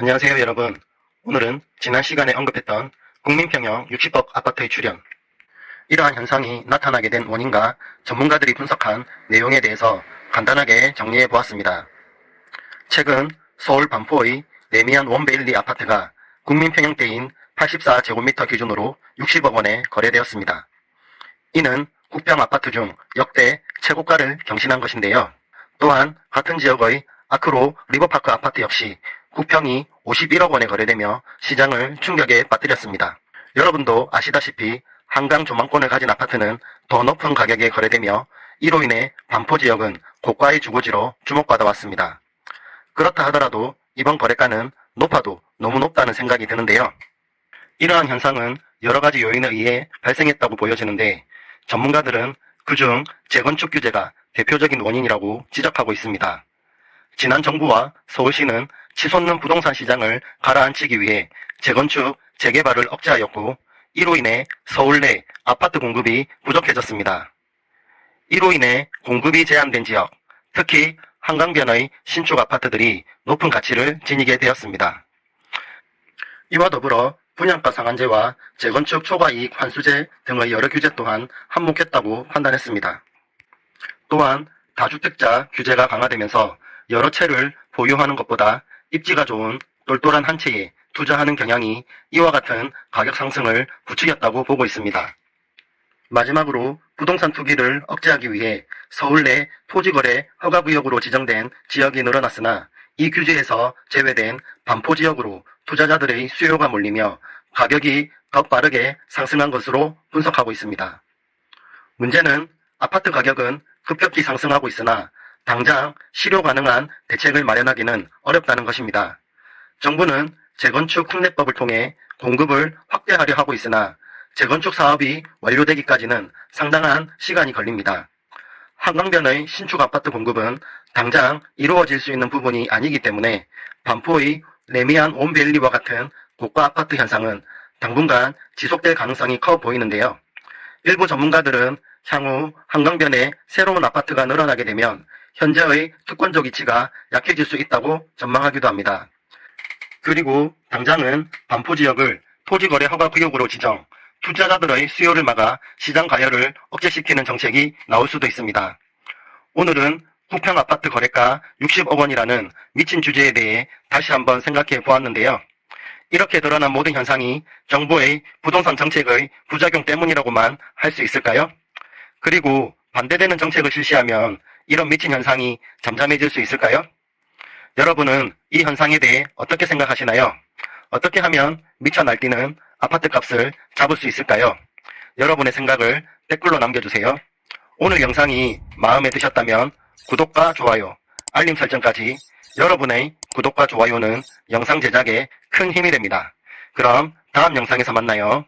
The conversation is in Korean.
안녕하세요 여러분. 오늘은 지난 시간에 언급했던 국민평형 60억 아파트의 출현, 이러한 현상이 나타나게 된 원인과 전문가들이 분석한 내용에 대해서 간단하게 정리해 보았습니다. 최근 서울 반포의 레미안 원베일리 아파트가 국민평형대인 84제곱미터 기준으로 60억 원에 거래되었습니다. 이는 국평 아파트 중 역대 최고가를 경신한 것인데요. 또한 같은 지역의 아크로 리버파크 아파트 역시 국평이 51억 원에 거래되며 시장을 충격에 빠뜨렸습니다. 여러분도 아시다시피 한강 조망권을 가진 아파트는 더 높은 가격에 거래되며 이로 인해 반포 지역은 고가의 주거지로 주목받아 왔습니다. 그렇다 하더라도 이번 거래가는 높아도 너무 높다는 생각이 드는데요. 이러한 현상은 여러 가지 요인에 의해 발생했다고 보여지는데 전문가들은 그중 재건축 규제가 대표적인 원인이라고 지적하고 있습니다. 지난 정부와 서울시는 치솟는 부동산 시장을 가라앉히기 위해 재건축, 재개발을 억제하였고 이로 인해 서울 내 아파트 공급이 부족해졌습니다. 이로 인해 공급이 제한된 지역, 특히 한강변의 신축 아파트들이 높은 가치를 지니게 되었습니다. 이와 더불어 분양가 상한제와 재건축 초과이익 환수제 등의 여러 규제 또한 한몫했다고 판단했습니다. 또한 다주택자 규제가 강화되면서 여러 채를 보유하는 것보다 입지가 좋은 똘똘한 한 채에 투자하는 경향이 이와 같은 가격 상승을 부추겼다고 보고 있습니다. 마지막으로 부동산 투기를 억제하기 위해 서울 내 토지거래 허가구역으로 지정된 지역이 늘어났으나 이 규제에서 제외된 반포 지역으로 투자자들의 수요가 몰리며 가격이 더 빠르게 상승한 것으로 분석하고 있습니다. 문제는 아파트 가격은 급격히 상승하고 있으나 당장 실효 가능한 대책을 마련하기는 어렵다는 것입니다. 정부는 재건축 특례법을 통해 공급을 확대하려 하고 있으나 재건축 사업이 완료되기까지는 상당한 시간이 걸립니다. 한강변의 신축 아파트 공급은 당장 이루어질 수 있는 부분이 아니기 때문에 반포의 레미안 온밸리와 같은 고가 아파트 현상은 당분간 지속될 가능성이 커 보이는데요. 일부 전문가들은 향후 한강변에 새로운 아파트가 늘어나게 되면 현재의 특권적 위치가 약해질 수 있다고 전망하기도 합니다. 그리고 당장은 반포 지역을 토지거래 허가구역으로 지정, 투자자들의 수요를 막아 시장 가열을 억제시키는 정책이 나올 수도 있습니다. 오늘은 국평 아파트 거래가 60억 원이라는 미친 주제에 대해 다시 한번 생각해 보았는데요. 이렇게 드러난 모든 현상이 정부의 부동산 정책의 부작용 때문이라고만 할 수 있을까요? 그리고 반대되는 정책을 실시하면 이런 미친 현상이 잠잠해질 수 있을까요? 여러분은 이 현상에 대해 어떻게 생각하시나요? 어떻게 하면 미쳐 날뛰는 아파트 값을 잡을 수 있을까요? 여러분의 생각을 댓글로 남겨주세요. 오늘 영상이 마음에 드셨다면 구독과 좋아요, 알림 설정까지. 여러분의 구독과 좋아요는 영상 제작에 큰 힘이 됩니다. 그럼 다음 영상에서 만나요.